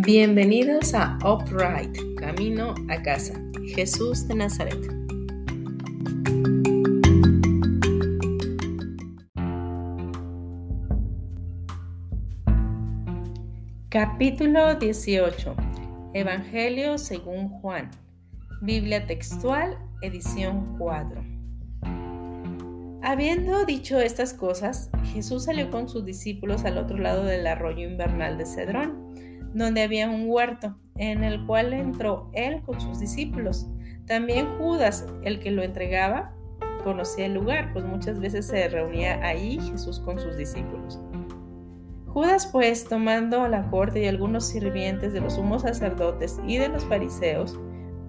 Bienvenidos a Upright, Camino a Casa, Jesús de Nazaret. Capítulo 18. Evangelio según Juan. Biblia textual, edición 4. Habiendo dicho estas cosas, Jesús salió con sus discípulos al otro lado del arroyo invernal de Cedrón, donde había un huerto, en el cual entró él con sus discípulos. También Judas, el que lo entregaba, conocía el lugar, pues muchas veces se reunía ahí Jesús con sus discípulos. Judas, pues, tomando a la corte y algunos sirvientes de los sumos sacerdotes y de los fariseos,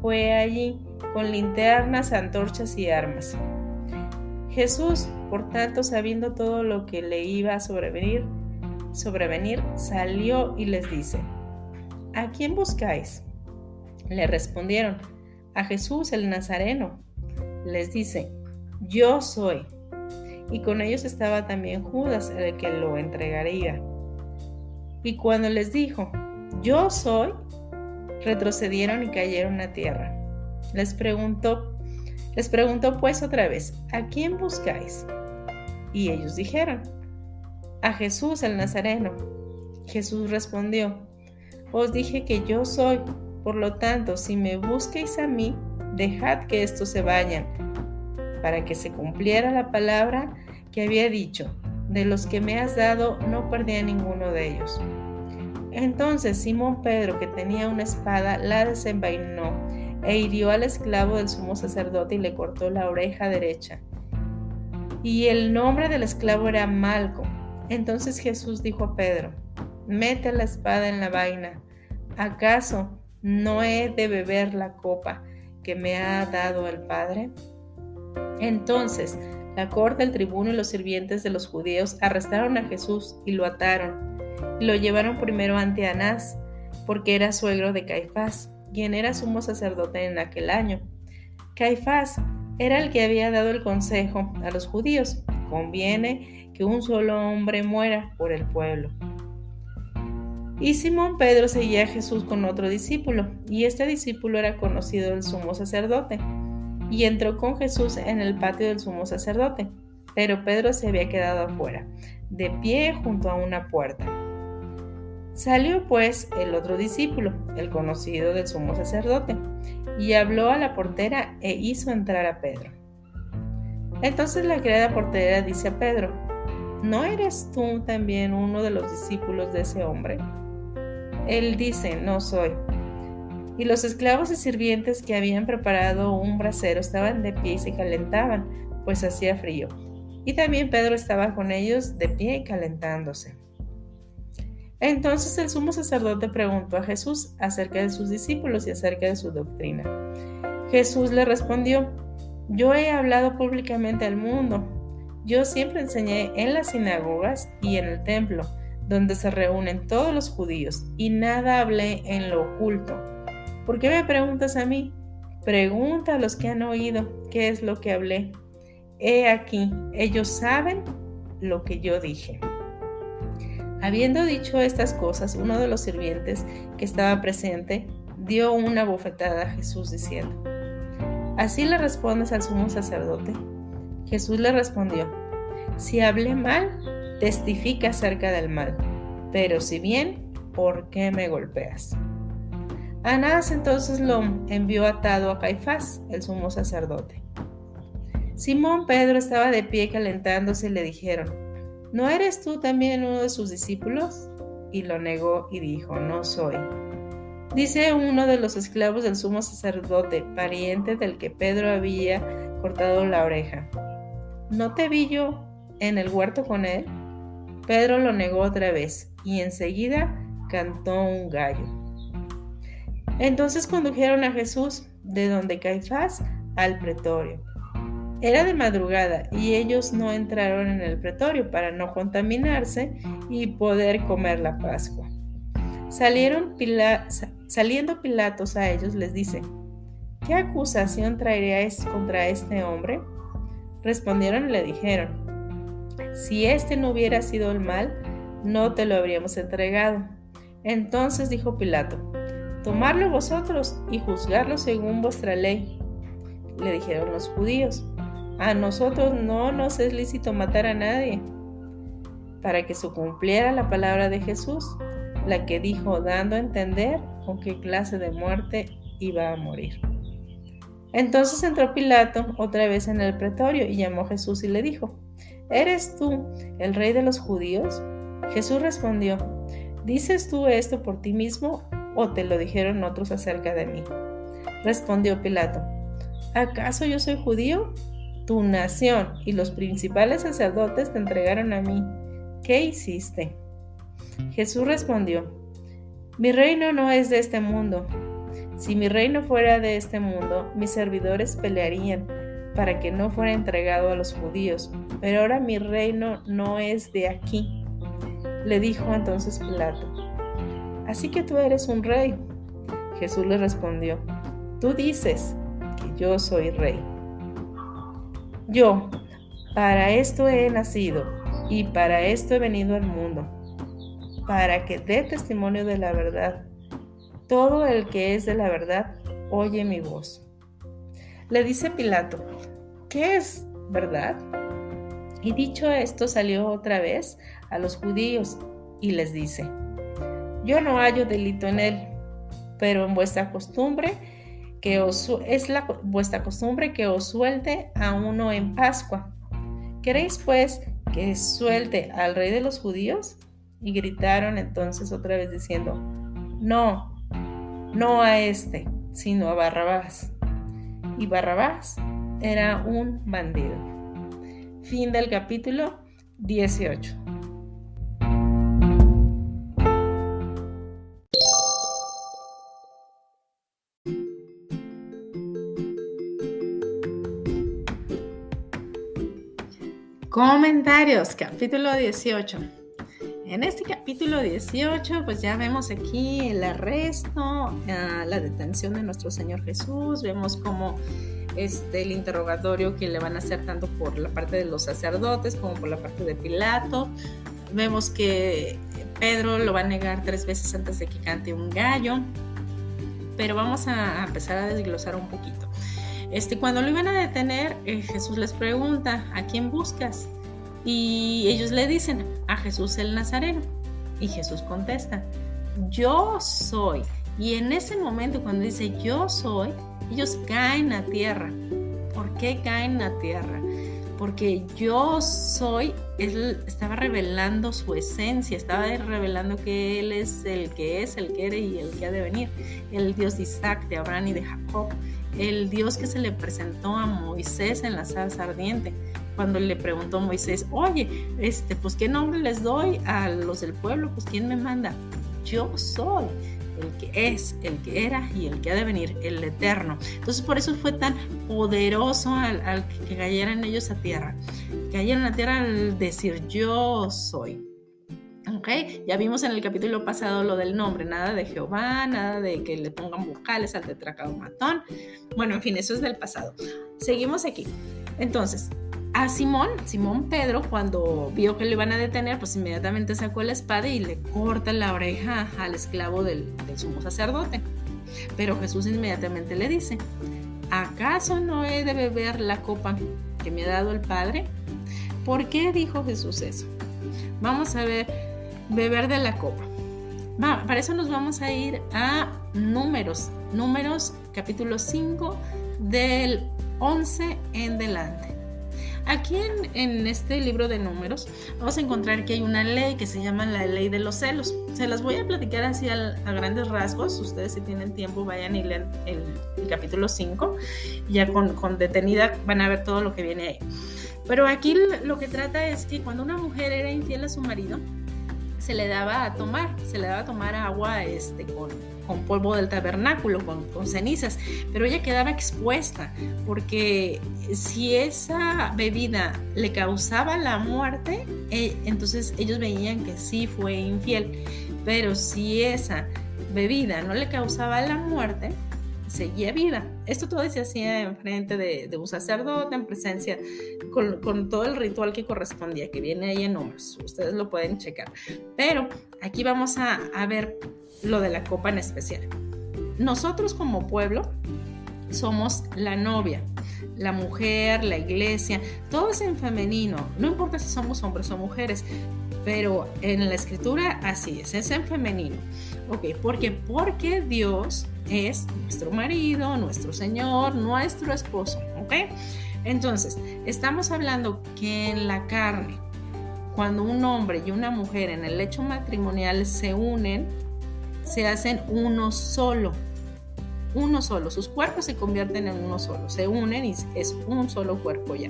fue allí con linternas, antorchas y armas. Jesús, por tanto, sabiendo todo lo que le iba a sobrevenir, salió y les dice: ¿A quién buscáis? Le respondieron: a Jesús el Nazareno. Les dice: yo soy. Y con ellos estaba también Judas, el que lo entregaría. Y cuando les dijo: yo soy, retrocedieron y cayeron a tierra. Les preguntó pues otra vez: ¿a quién buscáis? Y ellos dijeron: a Jesús el Nazareno. Jesús respondió: os dije que yo soy, por lo tanto, si me busquéis a mí, dejad que estos se vayan, para que se cumpliera la palabra que había dicho: de los que me has dado, no perdí a ninguno de ellos. Entonces Simón Pedro, que tenía una espada, la desenvainó e hirió al esclavo del sumo sacerdote y le cortó la oreja derecha. Y el nombre del esclavo era Malco. Entonces Jesús dijo a Pedro: mete la espada en la vaina. ¿Acaso no he de beber la copa que me ha dado el Padre? Entonces la corte, el tribuno y los sirvientes de los judíos arrestaron a Jesús y lo ataron. Y lo llevaron primero ante Anás, porque era suegro de Caifás, quien era sumo sacerdote en aquel año. Caifás era el que había dado el consejo a los judíos: conviene que un solo hombre muera por el pueblo. Y Simón Pedro seguía a Jesús con otro discípulo, y este discípulo era conocido del sumo sacerdote, y entró con Jesús en el patio del sumo sacerdote. Pero Pedro se había quedado afuera, de pie junto a una puerta. Salió pues el otro discípulo, el conocido del sumo sacerdote, y habló a la portera e hizo entrar a Pedro. Entonces la criada portera dice a Pedro: ¿no eres tú también uno de los discípulos de ese hombre? Él dice: no soy. Y los esclavos y sirvientes que habían preparado un brasero estaban de pie y se calentaban, pues hacía frío. Y también Pedro estaba con ellos de pie y calentándose. Entonces el sumo sacerdote preguntó a Jesús acerca de sus discípulos y acerca de su doctrina. Jesús le respondió: yo he hablado públicamente al mundo. Yo siempre enseñé en las sinagogas y en el templo, donde se reúnen todos los judíos, y nada hablé en lo oculto. ¿Por qué me preguntas a mí? Pregunta a los que han oído qué es lo que hablé. He aquí, ellos saben lo que yo dije. Habiendo dicho estas cosas, uno de los sirvientes que estaba presente dio una bofetada a Jesús diciendo: ¿así le respondes al sumo sacerdote? Jesús le respondió: si hablé mal, testifica acerca del mal, pero si bien, ¿por qué me golpeas? Anás entonces lo envió atado a Caifás, el sumo sacerdote. Simón Pedro estaba de pie calentándose y le dijeron: ¿no eres tú también uno de sus discípulos? Y lo negó y dijo: no soy. Dice uno de los esclavos del sumo sacerdote, pariente del que Pedro había cortado la oreja: ¿no te vi yo en el huerto con él? Pedro lo negó otra vez, y enseguida cantó un gallo. Entonces condujeron a Jesús de donde Caifás al pretorio. Era de madrugada, y ellos no entraron en el pretorio para no contaminarse y poder comer la Pascua. Saliendo Pilatos a ellos, les dice: ¿qué acusación traeríais contra este hombre? Respondieron y le dijeron: si este no hubiera sido el mal, no te lo habríamos entregado. Entonces dijo Pilato: «Tomadlo vosotros y juzgadlo según vuestra ley». Le dijeron los judíos: «A nosotros no nos es lícito matar a nadie», para que se cumpliera la palabra de Jesús, la que dijo, dando a entender con qué clase de muerte iba a morir. Entonces entró Pilato otra vez en el pretorio y llamó a Jesús y le dijo: «¿Eres tú el rey de los judíos?». Jesús respondió: «¿Dices tú esto por ti mismo o te lo dijeron otros acerca de mí?». Respondió Pilato: «¿Acaso yo soy judío? Tu nación y los principales sacerdotes te entregaron a mí. ¿Qué hiciste?». Jesús respondió: «Mi reino no es de este mundo. Si mi reino fuera de este mundo, mis servidores pelearían para que no fuera entregado a los judíos, pero ahora mi reino no es de aquí». Le dijo entonces Pilato: «¿Así que tú eres un rey?». Jesús le respondió: «Tú dices que yo soy rey. Yo, para esto he nacido y para esto he venido al mundo, para que dé testimonio de la verdad. Todo el que es de la verdad oye mi voz». Le dice Pilato: «¿Qué es verdad?». Y dicho esto, salió otra vez a los judíos y les dice: «Yo no hallo delito en él, pero en vuestra costumbre vuestra costumbre que os suelte a uno en Pascua. ¿Queréis pues que suelte al rey de los judíos?». Y gritaron entonces otra vez diciendo: «No, no a este, sino a Barrabás». Y Barrabás era un bandido. Fin del capítulo 18. Comentarios, capítulo 18. En este capítulo 18, pues ya vemos aquí el arresto, la detención de nuestro Señor Jesús. Vemos cómo el interrogatorio que le van a hacer tanto por la parte de los sacerdotes como por la parte de Pilato. Vemos que Pedro lo va a negar 3 veces antes de que cante un gallo. Pero vamos a empezar a desglosar un poquito. Cuando lo iban a detener, Jesús les pregunta: ¿a quién buscas? Y ellos le dicen: a Jesús el Nazareno. Y Jesús contesta: yo soy. Y en ese momento, cuando dice yo soy, ellos caen a tierra. ¿Por qué caen a tierra? Porque yo soy, él estaba revelando su esencia, estaba revelando que él es, el que era y el que ha de venir, el Dios de Isaac, de Abraham y de Jacob, el Dios que se le presentó a Moisés en la zarza ardiente. Cuando le preguntó a Moisés: oye, pues ¿qué nombre les doy a los del pueblo? Pues ¿quién me manda? Yo soy el que es, el que era y el que ha de venir, el eterno. Entonces por eso fue tan poderoso al que cayeran ellos a tierra. Cayeran a tierra al decir yo soy. Okay. Ya vimos en el capítulo pasado lo del nombre, nada de Jehová, nada de que le pongan vocales al tetracaumatón. Bueno, en fin, eso es del pasado. Seguimos aquí. Entonces, a Simón Pedro, cuando vio que lo iban a detener, pues inmediatamente sacó la espada y le corta la oreja al esclavo del sumo sacerdote. Pero Jesús inmediatamente le dice: ¿acaso no he de beber la copa que me ha dado el Padre? ¿Por qué dijo Jesús eso? Vamos a ver, beber de la copa. Para eso nos vamos a ir a Números capítulo 5 del 11 en delante. Aquí en este libro de Números vamos a encontrar que hay una ley que se llama la ley de los celos. Se las voy a platicar así a grandes rasgos. Ustedes, si tienen tiempo, vayan y lean el capítulo 5. Ya con detenida van a ver todo lo que viene ahí. Pero aquí lo que trata es que cuando una mujer era infiel a su marido, se le daba a tomar agua con polvo del tabernáculo, con cenizas, pero ella quedaba expuesta, porque si esa bebida le causaba la muerte, entonces ellos veían que sí fue infiel. Pero si esa bebida no le causaba la muerte, seguía vida. Esto todo se hacía en frente de un sacerdote, en presencia, con todo el ritual que correspondía, que viene ahí en Números. Ustedes lo pueden checar. Pero aquí vamos a ver lo de la copa en especial. Nosotros como pueblo somos la novia, la mujer, la iglesia, todo es en femenino, no importa si somos hombres o mujeres, pero en la escritura así es en femenino. Ok, ¿por qué? Porque Dios es nuestro marido, nuestro Señor, nuestro esposo, ok. Entonces, estamos hablando que en la carne, cuando un hombre y una mujer en el lecho matrimonial se unen, se hacen uno solo, sus cuerpos se convierten en uno solo, se unen y es un solo cuerpo ya.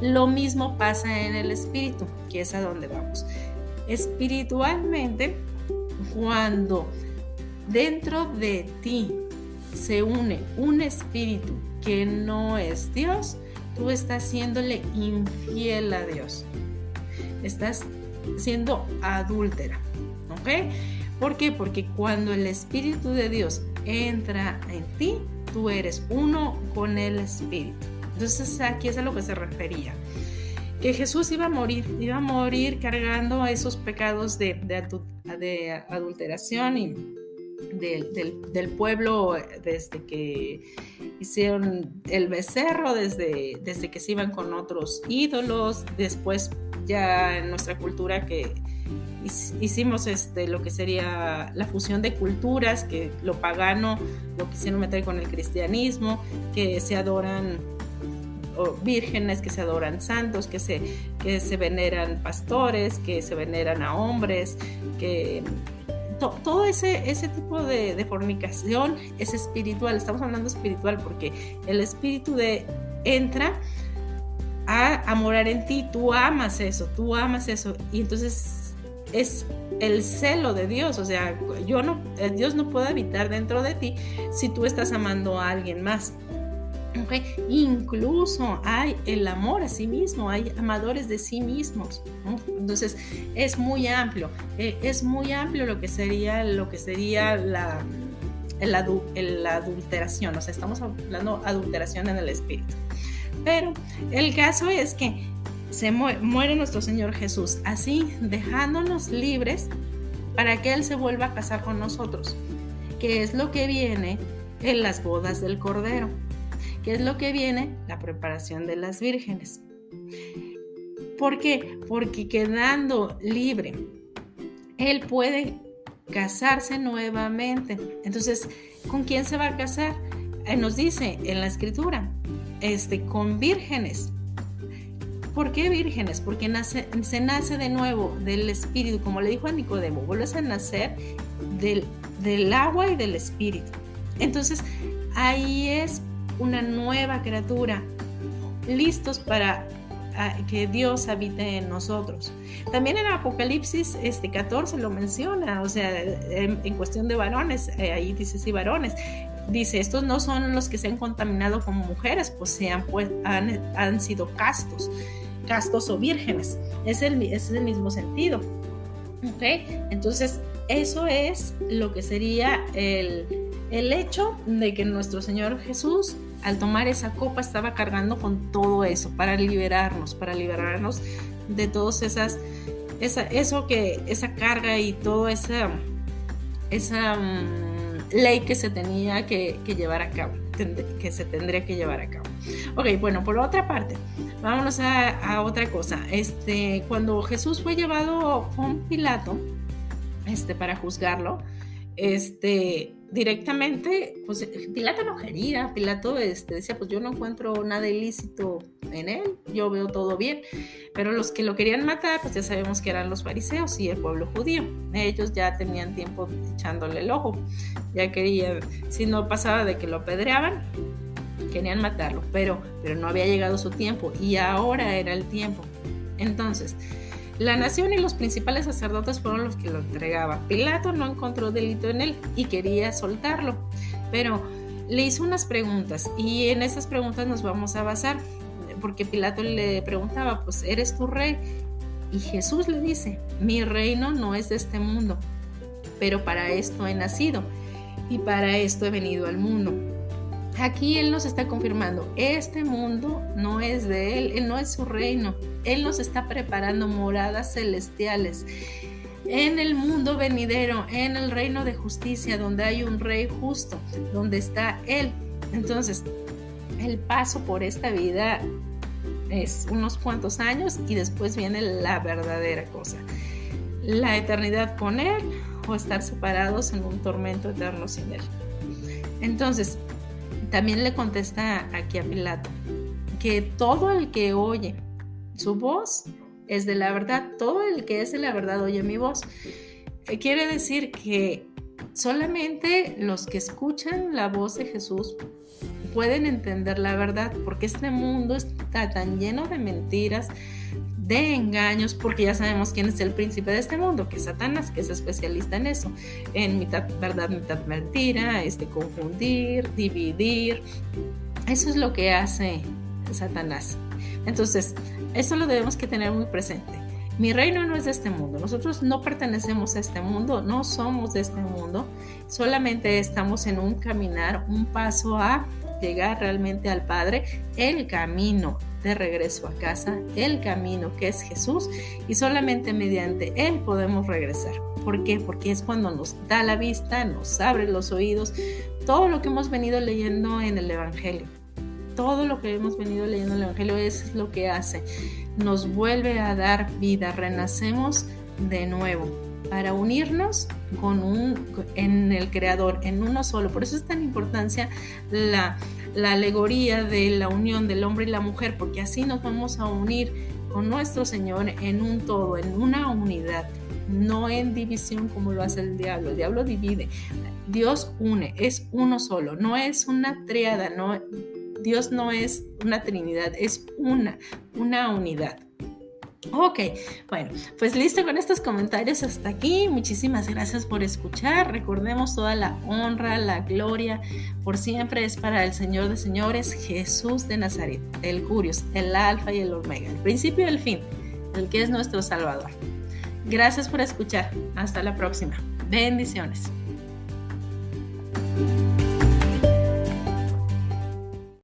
Lo mismo pasa en el espíritu, que es a donde vamos. Espiritualmente, cuando dentro de ti se une un espíritu que no es Dios, tú estás siéndole infiel a Dios, estás siendo adúltera, ¿ok? ¿Por qué? Porque cuando el Espíritu de Dios entra en ti, tú eres uno con el Espíritu. Entonces aquí es a lo que se refería, que Jesús iba a morir cargando esos pecados de adulteración y del pueblo, desde que hicieron el becerro, desde que se iban con otros ídolos, después ya en nuestra cultura que hicimos lo que sería la fusión de culturas, que lo pagano lo quisieron meter con el cristianismo, que se adoran vírgenes, que se adoran santos, que se veneran pastores, que se veneran a hombres, que todo ese tipo de fornicación es espiritual. Estamos hablando espiritual porque el espíritu entra a morar en ti, tú amas eso, y entonces es el celo de Dios. O sea, Dios no puede habitar dentro de ti si tú estás amando a alguien más. Okay. Incluso hay el amor a sí mismo, hay amadores de sí mismos, ¿no? Entonces es muy amplio lo que sería la adulteración. O sea, estamos hablando de adulteración en el espíritu. Pero el caso es que se muere nuestro Señor Jesús, así dejándonos libres para que Él se vuelva a casar con nosotros, que es lo que viene en las bodas del Cordero, que es lo que viene la preparación de las vírgenes. ¿Por qué? Porque quedando libre, Él puede casarse nuevamente. Entonces, ¿con quién se va a casar? Nos dice en la escritura, con vírgenes. ¿Por qué vírgenes? Porque se nace de nuevo del espíritu, como le dijo a Nicodemo, vuelves a nacer del agua y del espíritu. Entonces ahí es una nueva criatura, listos para que Dios habite en nosotros. También en Apocalipsis 14 lo menciona, o sea, en cuestión de varones, ahí dice sí, varones. Dice, estos no son los que se han contaminado como mujeres, pues han sido castos o vírgenes. Es el mismo sentido. ¿Okay? Entonces, eso es lo que sería el hecho de que nuestro Señor Jesús, al tomar esa copa, estaba cargando con todo eso para liberarnos de todas esa carga y toda esa ley que se tenía que llevar a cabo, que se tendría que llevar a cabo. Ok, bueno, por otra parte, vámonos a otra cosa. Cuando Jesús fue llevado con Pilato, para juzgarlo, directamente, pues Pilato no quería. Pilato decía, pues yo no encuentro nada ilícito en él, yo veo todo bien. Pero los que lo querían matar, pues ya sabemos que eran los fariseos y el pueblo judío. Ellos ya tenían tiempo echándole el ojo, ya querían, si no pasaba de que lo apedreaban, querían matarlo, pero no había llegado su tiempo y ahora era el tiempo. Entonces, la nación y los principales sacerdotes fueron los que lo entregaban. Pilato no encontró delito en él y quería soltarlo, pero le hizo unas preguntas y en esas preguntas nos vamos a basar, porque Pilato le preguntaba, pues, ¿eres tu rey? Y Jesús le dice, mi reino no es de este mundo, pero para esto he nacido y para esto he venido al mundo. Aquí Él nos está confirmando, este mundo no es de Él no es su reino. Él nos está preparando moradas celestiales en el mundo venidero, en el reino de justicia, donde hay un rey justo, donde está Él. Entonces, el paso por esta vida es unos cuantos años y después viene la verdadera cosa. La eternidad con Él o estar separados en un tormento eterno sin Él. Entonces, también le contesta aquí a Pilato que todo el que oye su voz es de la verdad, todo el que es de la verdad oye mi voz. Quiere decir que solamente los que escuchan la voz de Jesús pueden entender la verdad, porque este mundo está tan lleno de mentiras, de engaños, porque ya sabemos quién es el príncipe de este mundo, que es Satanás, que es especialista en eso, en mitad verdad, mitad mentira, confundir, dividir. Eso es lo que hace Satanás. Entonces, eso lo debemos que tener muy presente. Mi reino no es de este mundo, nosotros no pertenecemos a este mundo, no somos de este mundo, solamente estamos en un caminar, un paso a llegar realmente al Padre, el camino de regreso a casa, el camino que es Jesús, y solamente mediante Él podemos regresar. ¿Por qué? Porque es cuando nos da la vista, nos abre los oídos, todo lo que hemos venido leyendo en el Evangelio. Todo lo que hemos venido leyendo en el Evangelio es lo que hace. Nos vuelve a dar vida, renacemos de nuevo para unirnos en el Creador, en uno solo. Por eso es tan importante la alegoría de la unión del hombre y la mujer, porque así nos vamos a unir con nuestro Señor en un todo, en una unidad, no en división como lo hace el diablo. El diablo divide, Dios une, es uno solo, no es una tríada, no. Dios no es una trinidad, es una unidad. Ok, bueno, pues listo con estos comentarios hasta aquí. Muchísimas gracias por escuchar. Recordemos, toda la honra, la gloria por siempre es para el Señor de señores, Jesús de Nazaret, el Curios, el Alfa y el Omega, el principio y el fin, el que es nuestro Salvador. Gracias por escuchar. Hasta la próxima. Bendiciones.